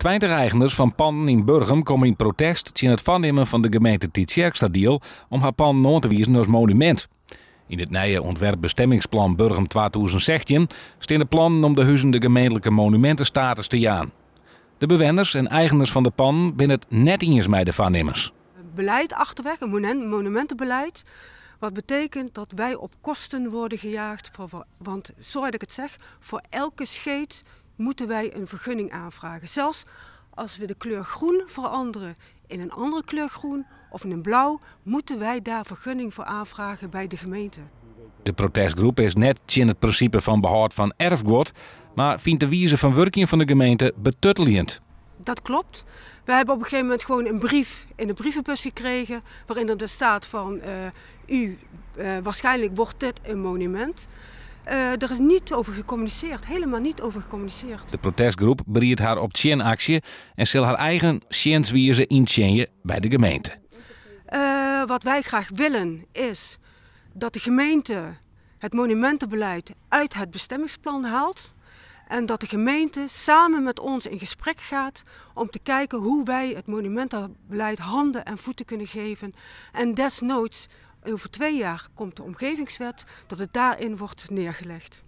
20 eigenaars van panden in Burgum komen in protest tegen het vannemen van de gemeente Tjierkstadeel om haar panden aan te wijzen als monument. In het nieuwe ontwerpbestemmingsplan Burgum 2016 staan de plannen om de huizen de gemeentelijke monumentenstatus te jaan. De bewoners en eigenaars van de panden zijn het net eens met de vannemers. Beleid achterweg, een monumentenbeleid. Wat betekent dat wij op kosten worden gejaagd. Want, sorry dat ik het zeg, voor elke scheet moeten wij een vergunning aanvragen. Zelfs als we de kleur groen veranderen in een andere kleur groen of in een blauw, moeten wij daar vergunning voor aanvragen bij de gemeente. De protestgroep is net in het principe van behoud van erfgoed, maar vindt de wijze van werking van de gemeente betuttelend. Dat klopt. We hebben op een gegeven moment gewoon een brief in de brievenbus gekregen waarin er staat van waarschijnlijk wordt dit een monument. Er is niet over gecommuniceerd, helemaal niet over gecommuniceerd. De protestgroep beriet haar op actie en zal haar eigen zienswijze inzien bij de gemeente. Wat wij graag willen is dat de gemeente het monumentenbeleid uit het bestemmingsplan haalt. En dat de gemeente samen met ons in gesprek gaat om te kijken hoe wij het monumentenbeleid handen en voeten kunnen geven. En desnoods, over 2 jaar komt de omgevingswet, dat het daarin wordt neergelegd.